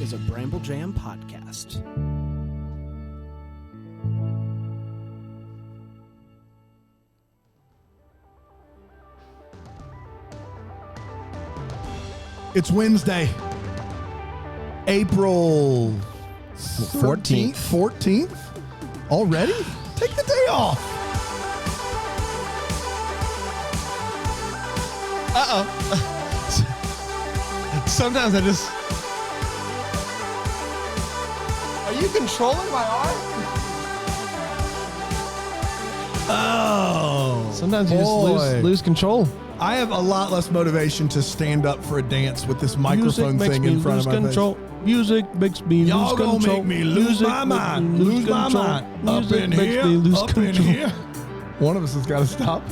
is a Bramble Jam podcast. It's Wednesday, April 14th. 14th? Already? Take the day off. Sometimes I just... Are you controlling my arm? Oh. Sometimes you just lose control. I have a lot less motivation to stand up for a dance with this microphone thing in front of my control. face. Music makes me Y'all lose gonna control. make me lose my mind. Lose my mind. Up in here. Up in here. One of us has got to stop.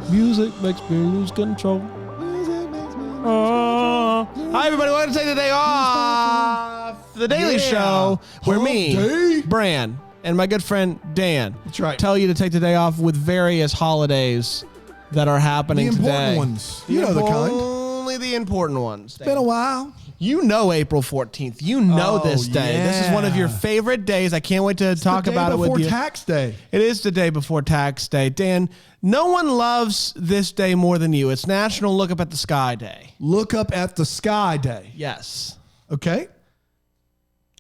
Music makes me lose control. Hi, everybody. Welcome to Take the Day Off. The Daily Show, where me, Bran, and my good friend Dan That's right. tell you to take the day off with various holidays that are happening The important today. ones. You know the kind. Only the important ones. It's been a while. You know April 14th. You know this day. yeah. This is one of your favorite days. I can't wait to talk about it with you. Before tax day. It is the day before tax day. Dan, no one loves this day more than you. It's National Look Up at the Sky Day. Look up at the sky day. Yes. Okay.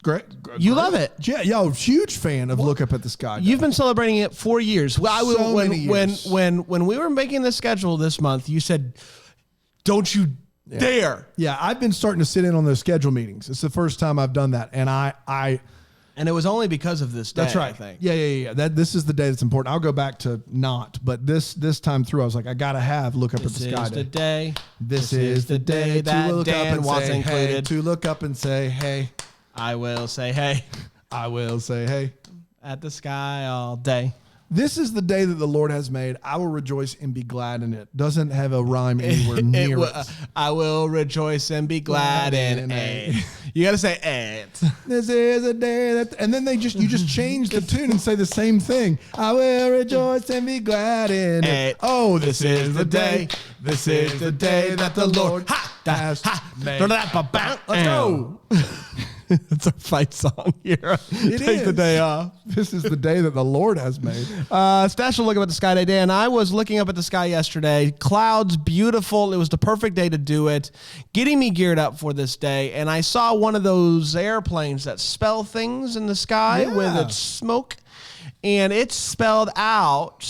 Great. You love it. Yeah, yo, huge fan of Look Up at the Sky day. You've been celebrating it for years. Many years. When we were making the schedule this month, you said, "Don't you dare!" Yeah, I've been starting to sit in on those schedule meetings. It's the first time I've done that, and I And it was only because of this day. that's right. I think. Yeah. This is the day that's important. I'll go back to not, but this time through, I was like, I gotta have Look Up at the Sky the day. day. This is the day that to look Dan up and was say, hey, included. to look up and say, hey. I will say, "Hey, I will say, hey. at the sky all day." This is the day that the Lord has made. I will rejoice and be glad in it. Doesn't have a rhyme anywhere near it. I will rejoice and be glad in it. You got to say it. This is a day that, and then you just change the tune and say the same thing. I will rejoice and be glad in it. Oh, this is the day. This is the day that the Lord has made. Let's go. It's a fight song here. It Take the is. day off. This is the day that the Lord has made. Special look up at the sky day, Dan. I was looking up at the sky yesterday. Clouds, beautiful. It was the perfect day to do it. Getting me geared up for this day. And I saw one of those airplanes that spell things in the sky with its smoke. And it spelled out,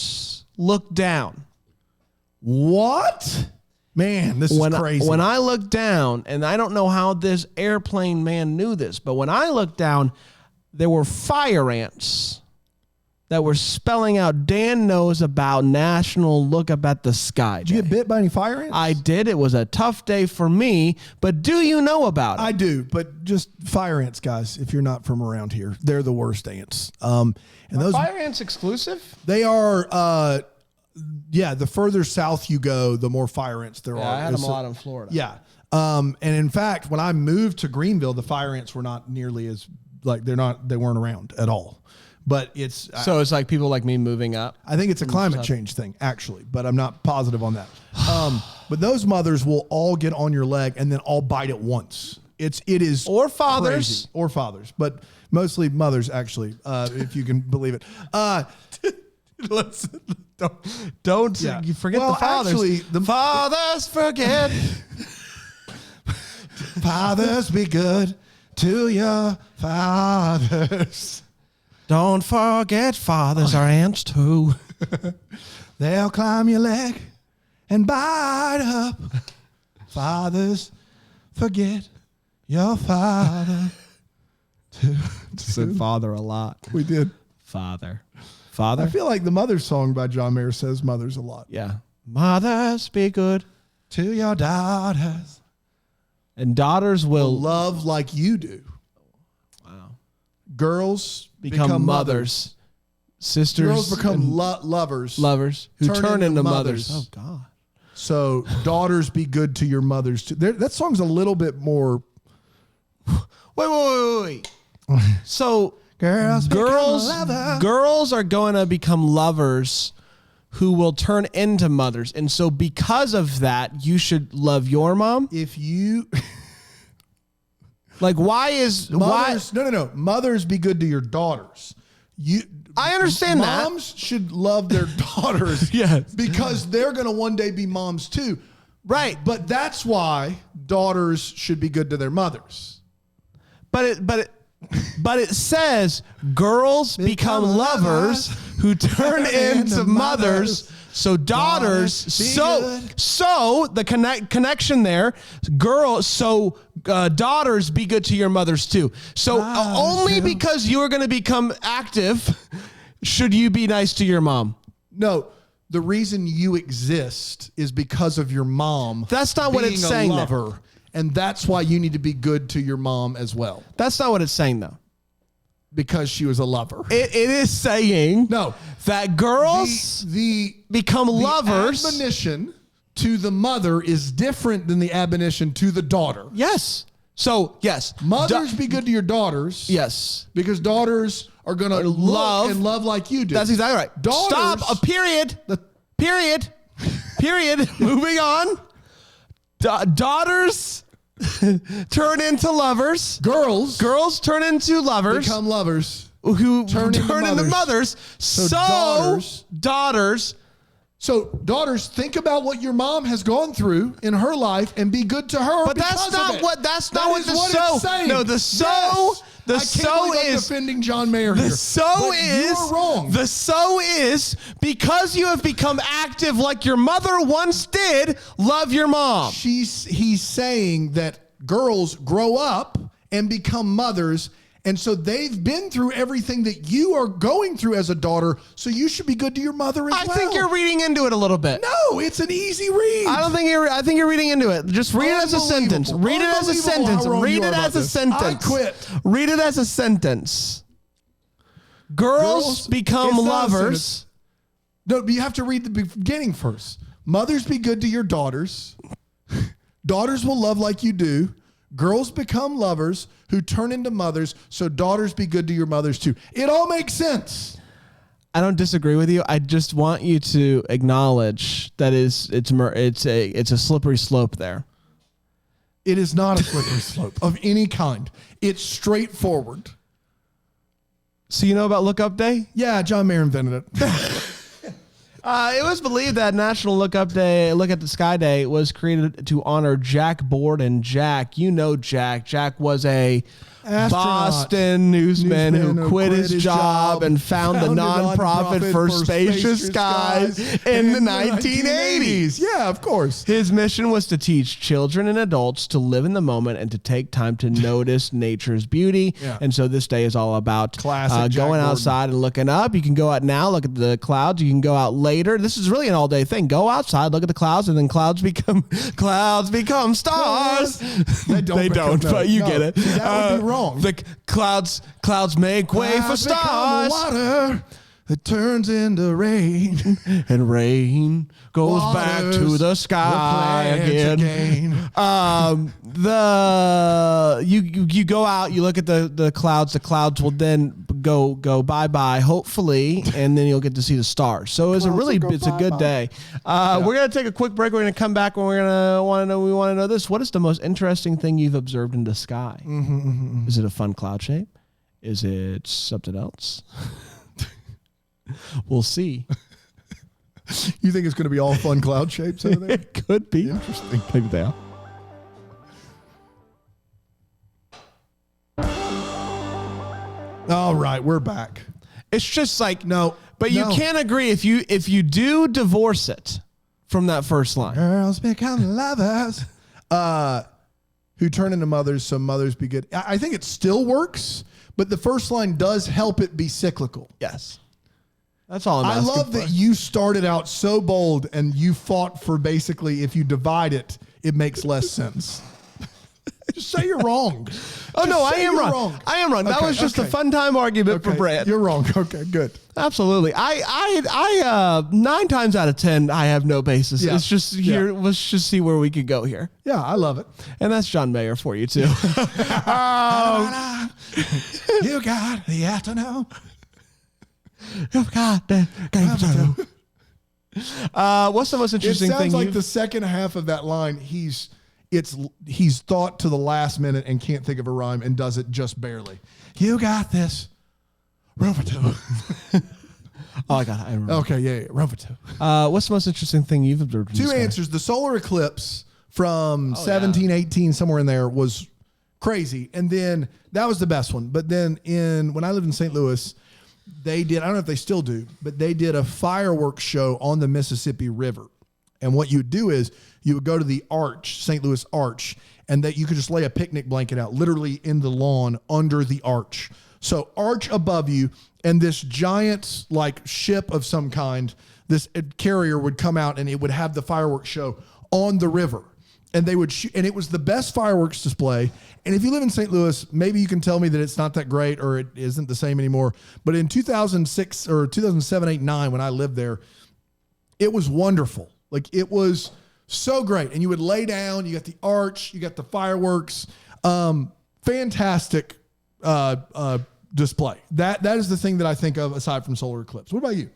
"Look down." What? Man, this is crazy. When I looked down, and I don't know how this airplane man knew this, but when I looked down, there were fire ants that were spelling out, "Dan knows about National Look Up at the Sky Did you Day." get bit by any fire ants? I did. It was a tough day for me, but do you know about it? I do, but just fire ants, guys. If you're not from around here, they're the worst ants. And those fire ants exclusive? they are. Yeah, the further south you go, the more fire ants there are. I had them a lot in Florida. Yeah. And in fact, when I moved to Greenville, the fire ants were not nearly as they weren't around at all. But it's So it's like people like me moving up. I think it's a climate change thing, actually, but I'm not positive on that. But those mothers will all get on your leg and then all bite at once. It is Or fathers. crazy. Or fathers, but mostly mothers, actually, if you can believe it. Don't Yeah. you forget Well, the fathers. actually, the fathers forget. Fathers, be good to your fathers. Don't forget fathers are ants too. They'll climb your leg and bite up. Fathers, forget your father. Said father a lot. We did. Father. I feel like the Mother song by John Mayer says mothers a lot. Yeah. Mothers be good. To your daughters. And daughters will Love like you do. Wow. Girls become mothers. Sisters. Girls become and lovers. lovers who turn into mothers. mothers. Oh, God. So daughters be good to your mothers too. That song's a little bit more. Wait. So Girls girls are going to become lovers who will turn into mothers. And so because of that, you should love your mom. If you Like, why is Mothers, no. Mothers, be good to your daughters. I understand that. Moms should love their daughters Yes. because they're going to one day be moms too. Right. But that's why daughters should be good to their mothers. But it says girls become lovers who turn into mothers. So daughters, so the connection there, daughters be good to your mothers too. So only because you are going to become active should you be nice to your mom. No, the reason you exist is because of your mom. That's not what it's saying. Being a lover, and that's why you need to be good to your mom as well. That's not what it's saying though. Because she was a lover. It is saying that girls become lovers. The admonition to the mother is different than the admonition to the daughter. Yes. So, yes. Mothers, be good to your daughters. Yes. Because daughters are going to love like you do. That's exactly right. Daughters, stop. A period. Period. Moving on. Daughters turn into lovers. Girls turn into lovers. Become lovers. Who turn into mothers. So daughters. So daughters, think about what your mom has gone through in her life and be good to her. But that's not what the so. No, the so. Yes. The so is defending John Mayer here. The so is you are wrong. The so is because you have become active like your mother once did. Love your mom. He's saying that girls grow up and become mothers, and so they've been through everything that you are going through as a daughter. So you should be good to your mother as well. I think you're reading into it a little bit. No, it's an easy read. I think you're reading into it. Just read it as a sentence. Read it as a sentence. Read it as a sentence. I quit. Read it as a sentence. Girls become lovers. No, but you have to read the beginning first. Mothers, be good to your daughters. Daughters will love like you do. Girls become lovers who turn into mothers, so daughters be good to your mothers too. It all makes sense. I don't disagree with you. I just want you to acknowledge that it's a slippery slope there. It is not a slippery slope of any kind. It's straightforward. So you know about Look Up Day? Yeah, John Mayer invented it. It was believed that National Look Up Day, Look at the Sky Day, was created to honor Jack Borden. Jack, you know Jack. Jack was a Boston newsman who quit his job and found the nonprofit for Spacious Skies in the 1980s. Yeah, of course. His mission was to teach children and adults to live in the moment and to take time to notice nature's beauty. Yeah. And so this day is all about going outside and looking up. You can go out now, look at the clouds. You can go out later. This is really an all-day thing. Go outside, look at the clouds, and then clouds become stars. They don't, but you get it. That would be wrong. The clouds make way for stars. Water that turns into rain, and rain goes back to the sky again. You go out, you look at the clouds. The clouds will then go bye, hopefully, and then you'll get to see the stars. So it's a good day. We're gonna take a quick break. We're gonna come back when we want to know this. What is the most interesting thing you've observed in the sky? Is it a fun cloud shape? Is it something else? We'll see. You think it's going to be all fun cloud shapes over there? It could be. Interesting. Maybe they are. All right, we're back. It's just like No, but you can't agree if you do divorce it from that first line. Girls become lovers. Who turn into mothers, so mothers be good. I think it still works, but the first line does help it be cyclical. Yes. That's all I'm I asking love for. that you started out so bold and you fought for basically if you divide it, it makes less sense. Just say you're wrong. Oh, no, I am wrong. I am wrong. That was just a fun time argument for Brad. You're wrong. Okay, good. Absolutely. I 9 times out of 10, I have no basis. Yeah. It's just here. Yeah. Let's just see where we could go here. Yeah, I love it. And that's John Mayer for you, too. You got the afternoon. You've got the what's the most interesting It sounds thing? like the second half of that line, he's he's thought to the last minute and can't think of a rhyme and does it just barely. You got this. Room for two. Oh, I got it. I remember. Okay, yeah, room for two. What's the most interesting thing you've observed? Two answers. The solar eclipse from 1718, somewhere in there, was crazy. And then that was the best one. But then when I lived in St. Louis, they did, I don't know if they still do, but they did a fireworks show on the Mississippi River. And what you would do is you would go to the Arch, St. Louis Arch, and that you could just lay a picnic blanket out literally in the lawn under the arch. So arch above you, and this giant like ship of some kind, this carrier would come out and it would have the fireworks show on the river. And they would shoot, and it was the best fireworks display. And if you live in St. Louis, maybe you can tell me that it's not that great or it isn't the same anymore. But in 2006 or 2007, 8, 9, when I lived there, it was wonderful. Like it was so great. And you would lay down, you got the arch, you got the fireworks, fantastic display. That is the thing that I think of aside from solar eclipse. What about you?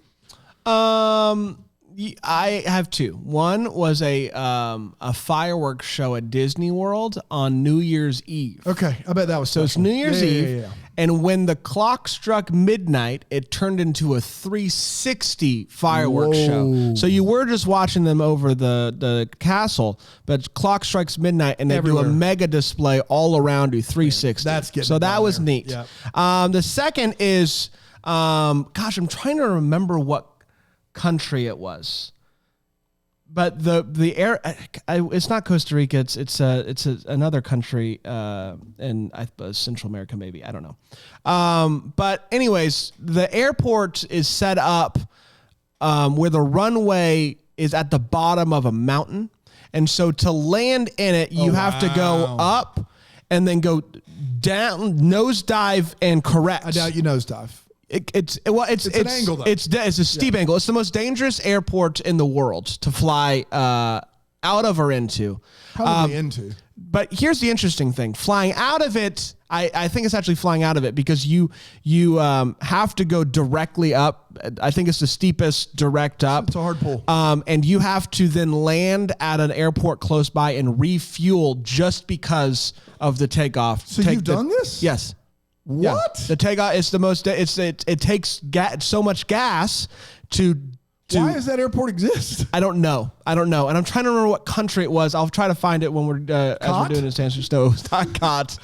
I have two. One was a fireworks show at Disney World on New Year's Eve. Okay, I bet that was so. special. It's New Year's Eve, yeah. And when the clock struck midnight, it turned into a 360 fireworks show. So you were just watching them over the castle, but clock strikes midnight, and they Everywhere. do a mega display all around you, 360. That's getting so that down was there. neat. Yep. The second is, gosh, I'm trying to remember what country it was, but the air, it's not Costa Rica. It's another country in Central America, maybe, I don't know. But anyways, the airport is set up where the runway is at the bottom of a mountain, and so to land in it, you have to go up and then go down, nosedive, and correct. I doubt you nosedive. It's an angle, though. It's a steep angle. It's the most dangerous airport in the world to fly out of or into. Probably into. But here's the interesting thing: flying out of it, I think it's actually flying out of it because you have to go directly up. I think it's the steepest direct up. It's a hard pull. And you have to then land at an airport close by and refuel just because of the takeoff. So you've done this? Yes. What? Yeah. The takeoff is the most. It takes so much gas to. Why does that airport exist? I don't know, and I'm trying to remember what country it was. I'll try to find it when we're as we're doing it. San Francisco. It's not caught.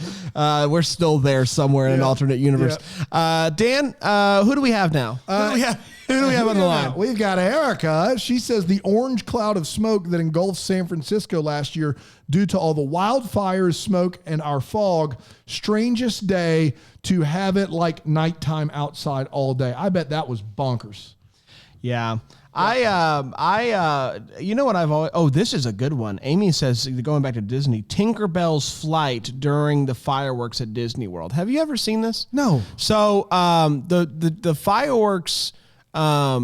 We're still there somewhere in an alternate universe. Dan, who do we have now? Who do we have on the line? We've got Erica. She says the orange cloud of smoke that engulfed San Francisco last year due to all the wildfires, smoke, and our fog. Strangest day to have it like nighttime outside all day. I bet that was bonkers. Yeah. You know what I've always, this is a good one. Amy says, going back to Disney, Tinkerbell's flight during the fireworks at Disney World. Have you ever seen this? No. So, the fireworks,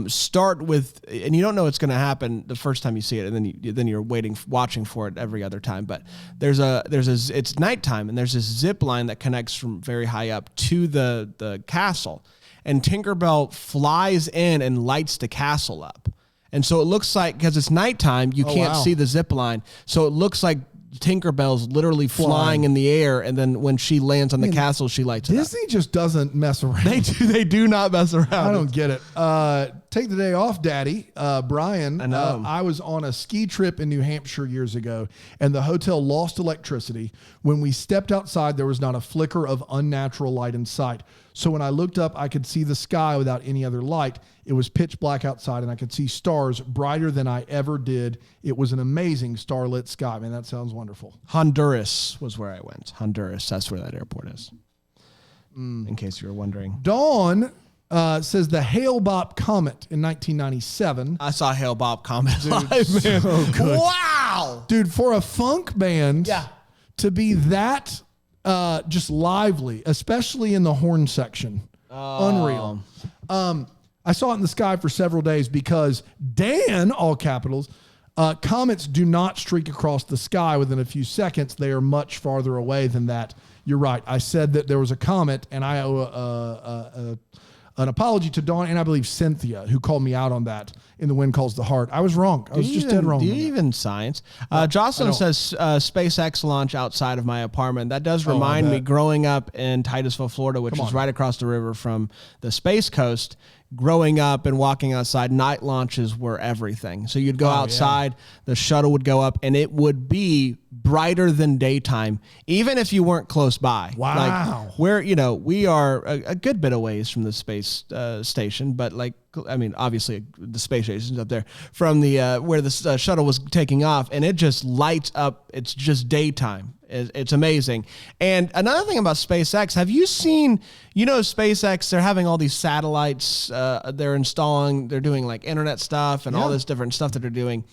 start with, and you don't know it's going to happen the first time you see it, and then you're watching for it every other time. But it's nighttime, and there's this zip line that connects from very high up to the castle. And Tinkerbell flies in and lights the castle up. And so it looks like, because it's nighttime, you can't see the zip line. So it looks like Tinkerbell's literally flying in the air, and then when she lands on the castle, she lights it up. Disney just doesn't mess around. They do not mess around. I don't get it. Take the day off, Daddy. Brian, I know. I was on a ski trip in New Hampshire years ago, and the hotel lost electricity. When we stepped outside, there was not a flicker of unnatural light in sight. So when I looked up, I could see the sky without any other light. It was pitch black outside, and I could see stars brighter than I ever did. It was an amazing starlit sky. Man, that sounds wonderful. Honduras was where I went. Honduras, that's where that airport is. In case you were wondering. Dawn says the Hale-Bopp Comet in 1997. I saw Hale-Bopp Comet live, man. So good. Wow. Dude, for a funk band to be that just lively, especially in the horn section. Unreal. I saw it in the sky for several days because Dan, all capitals, comets do not streak across the sky within a few seconds. They are much farther away than that. You're right. I said that there was a comet, and I owe an apology to Dawn and I believe Cynthia, who called me out on that in The Wind Calls the Heart. I was wrong. I was just dead wrong. Do you even science? Jocelyn says SpaceX launch outside of my apartment. That does remind me growing up in Titusville, Florida, which is right across the river from the Space Coast. Growing up and walking outside, night launches were everything. So you'd go outside, the shuttle would go up, and it would be brighter than daytime, even if you weren't close by. Wow. Like we are a good bit of ways from the space station, but obviously the space station's up there from the where the shuttle was taking off, and it just lights up. It's just daytime. It's amazing. And another thing about SpaceX, have you seen, SpaceX, they're having all these satellites they're installing, they're doing like internet stuff and all this different stuff that they're doing.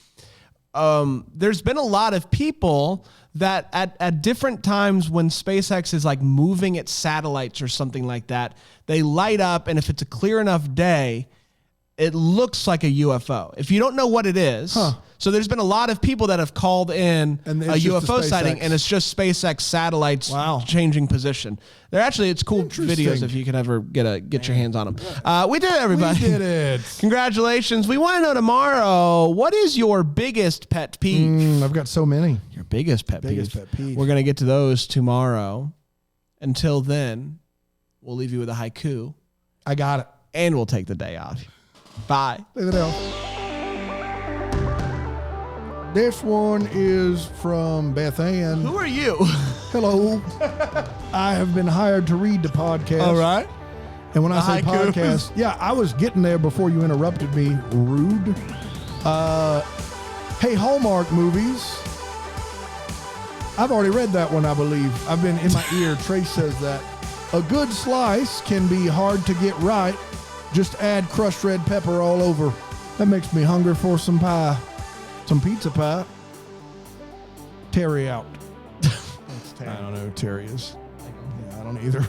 There's been a lot of people that at different times when SpaceX is like moving its satellites or something like that, they light up, and if it's a clear enough day, it looks like a UFO. If you don't know what it is, so there's been a lot of people that have called in and a UFO sighting, and it's just SpaceX satellites changing position. They're actually, it's cool videos if you can ever get your hands on them. We did it, everybody. We did it. Congratulations. We want to know tomorrow, what is your biggest pet peeve? I've got so many. Your biggest pet peeve. peeve. We're going to get to those tomorrow. Until then, we'll leave you with a haiku. I got it. And we'll take the day off. Bye. Leave it out. This one is from Beth Ann. Who are you? Hello. I have been hired to read the podcast. All right. And when I say haiku. podcast, I was getting there before you interrupted me. Rude. Hey, Hallmark movies. I've already read that one, I believe. I've been in my ear. Trace says that. A good slice can be hard to get right. Just add crushed red pepper all over. That makes me hungry for some pie. Some pizza pie. Terry out. I don't know who Terry is. Yeah, I don't either.